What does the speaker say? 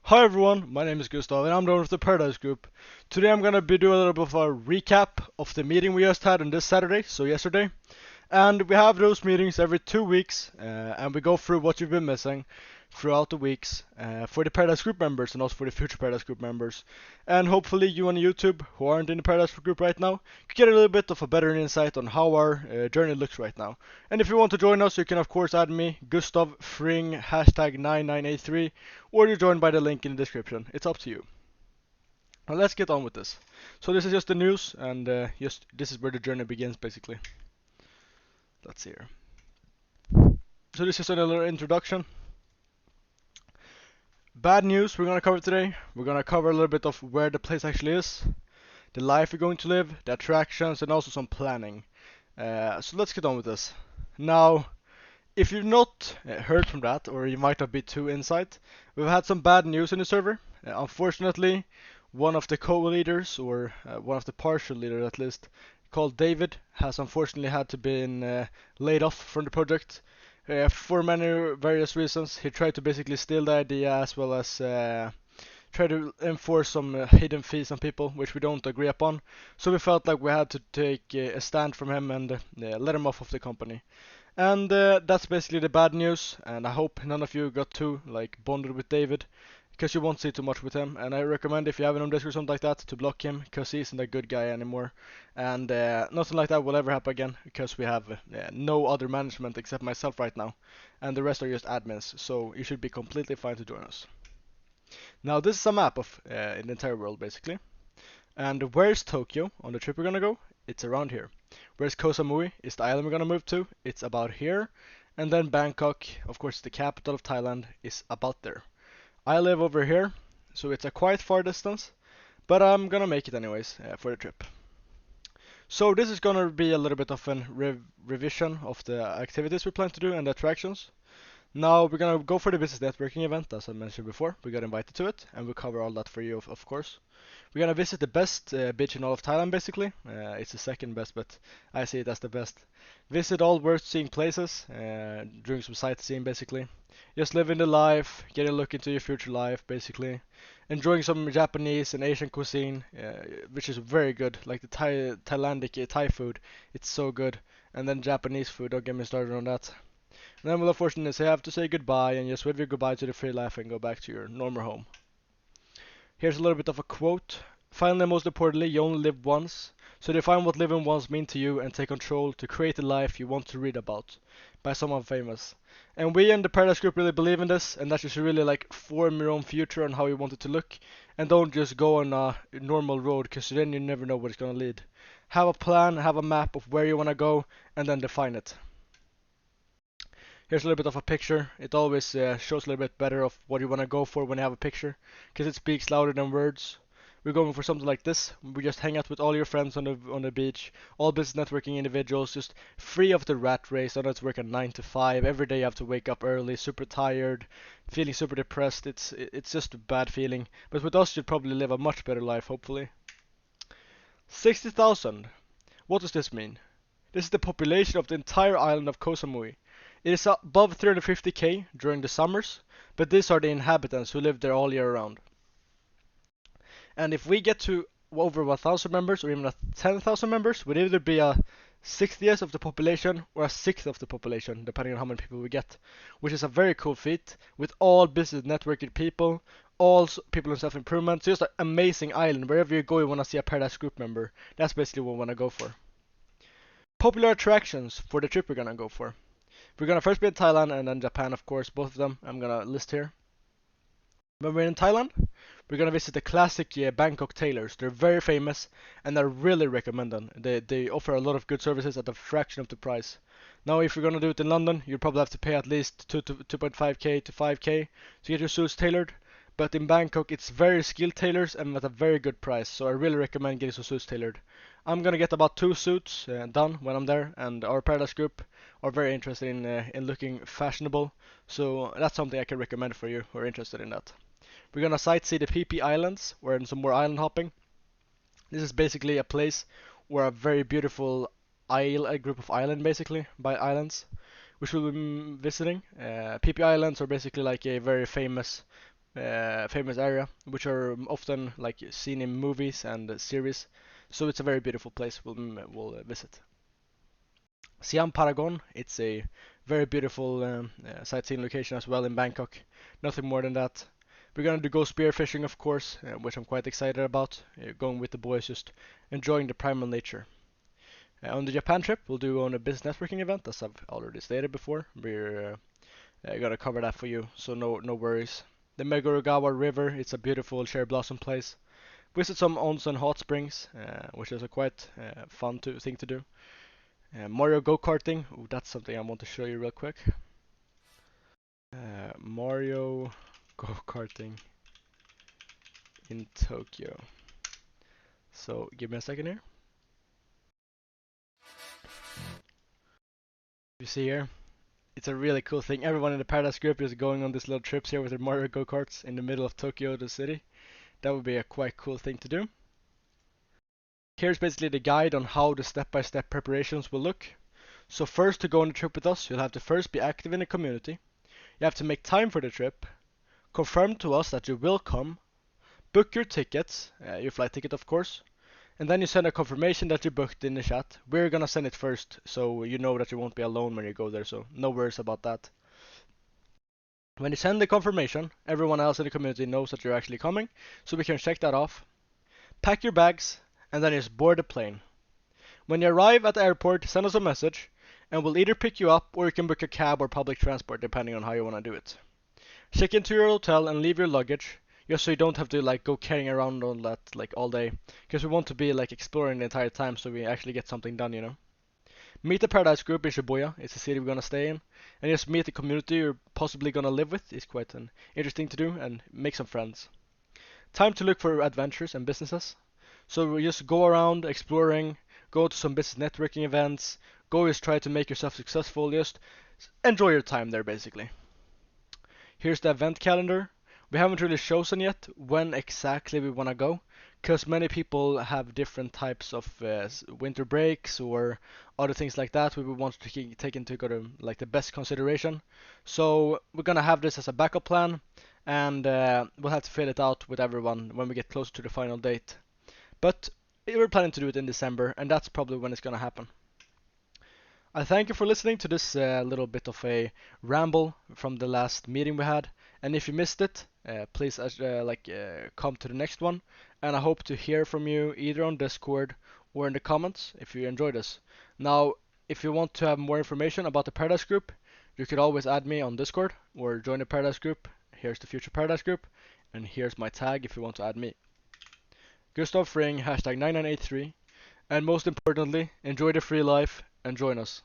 Hi everyone, my name is Gustav and I'm the owner of the Paradise Group. Today I'm gonna be doing a little bit of a recap of the meeting we just had on this Saturday, so yesterday. And we have those meetings every 2 weeks, and we go through what you've been missing throughout the weeks for the Paradise Group members and also for the future Paradise Group members. And hopefully you on YouTube who aren't in the Paradise Group right now can get a little bit of a better insight on how our journey looks right now. And if you want to join us, you can of course add me, Gustav Fring, hashtag 9983, or you join by the link in the description. It's up to you. Now let's get on with this. So this is just the news, and this is where the journey begins basically. Let's see here. So this is a little introduction. Bad news we're gonna cover today. We're gonna cover a little bit of where the place actually is, the life we're going to live, the attractions, and also some planning. So let's get on with this. Now, if you've not heard from that, or you might have been too insight, we've had some bad news in the server. Unfortunately, one of the co-leaders, or one of the partial leaders at least, called David, has unfortunately had to be laid off from the project. For many various reasons. He tried to basically steal the idea as well as try to enforce some hidden fees on people, which we don't agree upon. So we felt like we had to take a stand from him and let him off of the company. And that's basically the bad news. And I hope none of you got too bonded with David, because you won't see too much with him. And I recommend, if you have him on Discord or something like that, to block him, because he isn't a good guy anymore. And nothing like that will ever happen again, because we have no other management except myself right now, and the rest are just admins. So you should be completely fine to join us. Now this is a map of in the entire world basically. And where's Tokyo on the trip we're gonna go? It's around here. Where's Koh Samui is the island we're gonna move to. It's about here. And then Bangkok, of course the capital of Thailand, is about there. I live over here, so it's a quite far distance, but I'm gonna make it anyways for the trip. So this is gonna be a little bit of a revision of the activities we plan to do and the attractions. Now we're gonna go for the business networking event, as I mentioned before. We got invited to it, and we'll cover all that for you, of course. We're gonna visit the best beach in all of Thailand, basically. It's the second best, but I see it as the best. Visit all worth seeing places, doing some sightseeing, basically. Just living the life, getting a look into your future life, basically. Enjoying some Japanese and Asian cuisine, which is very good. Like the Thailandic Thai food, it's so good. And then Japanese food, don't get me started on that. And then we'll unfortunately have to say goodbye and just wave your goodbye to the free life and go back to your normal home. Here's a little bit of a quote. Finally, most importantly, you only live once, so define what living once means to you and take control to create the life you want to read about, by someone famous. And we in the Paradise Group really believe in this, and that you should really form your own future on how you want it to look, and don't just go on a normal road, because then you never know where it's gonna lead. Have a plan, have a map of where you wanna go, and then define it. Here's a little bit of a picture. It always shows a little bit better of what you want to go for when you have a picture, because it speaks louder than words. We're going for something like this. We just hang out with all your friends on the beach, all business networking individuals, just free of the rat race. Don't have to work at 9 to 5. Every day you have to wake up early, super tired, feeling super depressed. It's just a bad feeling. But with us, you'd probably live a much better life, hopefully. 60,000. What does this mean? This is the population of the entire island of Koh Samui. It is above 350k during the summers, but these are the inhabitants who live there all year round. And if we get to over 1,000 members or even 10,000 members, we'd either be a 60th of the population or a sixth of the population, depending on how many people we get, which is a very cool feat with all business networking people, all people in self-improvement. So just an amazing island. Wherever you go, you want to see a Paradise Group member. That's basically what we want to go for. Popular attractions for the trip we're gonna go for. We're gonna first be in Thailand and then Japan, of course, both of them I'm gonna list here. When we're in Thailand, we're gonna visit the classic Bangkok tailors. They're very famous and I really recommend them. They offer a lot of good services at a fraction of the price. Now, if you're gonna do it in London, you'll probably have to pay at least 2.5k to 5k to get your suits tailored. But in Bangkok, it's very skilled tailors and at a very good price. So I really recommend getting some suits tailored. I'm gonna get about 2 suits done when I'm there, and our Paradise Group are very interested in looking fashionable. So that's something I can recommend for you who are interested in that. We're gonna sightsee the PP Islands, or in some more island hopping. This is basically a place where a very beautiful a group of island basically, by islands, which we'll be visiting. PP Islands are basically like a very famous famous area, which are often like seen in movies and series. So it's a very beautiful place we'll visit. Siam Paragon, it's a very beautiful sightseeing location as well in Bangkok. Nothing more than that. We're gonna go spearfishing, of course, which I'm quite excited about. Going with the boys, just enjoying the primal nature. On the Japan trip, we'll do on a business networking event, as I've already stated before. We're gonna cover that for you, so no worries. The Megorogawa River, it's a beautiful cherry blossom place. Visit some onsen hot springs, which is a quite fun thing to do. Mario go-karting, ooh, that's something I want to show you real quick. Mario go-karting in Tokyo. So give me a second here. You see here, it's a really cool thing. Everyone in the Paradise group is going on these little trips here with their Mario go-karts in the middle of Tokyo, the city. That would be a quite cool thing to do. Here's basically the guide on how the step-by-step preparations will look. So first, to go on the trip with us, you'll have to first be active in the community. You have to make time for the trip, confirm to us that you will come, book your tickets, your flight ticket of course, and then you send a confirmation that you booked in the chat. We're gonna send it first, so you know that you won't be alone when you go there, so no worries about that. When you send the confirmation, everyone else in the community knows that you're actually coming, so we can check that off. Pack your bags, and then just board the plane. When you arrive at the airport, send us a message, and we'll either pick you up or you can book a cab or public transport depending on how you want to do it. Check into your hotel and leave your luggage, just so you don't have to like go carrying around on that like all day, because we want to be like exploring the entire time so we actually get something done, you know. Meet the Paradise Group in Shibuya, it's the city we're gonna stay in, and just meet the community you're possibly gonna live with. It's quite an interesting to do and make some friends. Time to look for adventures and businesses. So we just go around exploring, go to some business networking events, go just try to make yourself successful, just enjoy your time there basically. Here's the event calendar. We haven't really chosen yet when exactly we want to go, because many people have different types of winter breaks or other things like that we would want to take into like the best consideration. So we're gonna have this as a backup plan, and we'll have to fill it out with everyone when we get closer to the final date. But we're planning to do it in December, and that's probably when it's gonna happen. I thank you for listening to this little bit of a ramble from the last meeting we had. And if you missed it, please come to the next one. And I hope to hear from you either on Discord or in the comments if you enjoyed this. Now, if you want to have more information about the Paradise Group, you could always add me on Discord or join the Paradise Group. Here's the Future Paradise Group, and here's my tag if you want to add me. Gustav Fring, #9983. And most importantly, enjoy the free life and join us.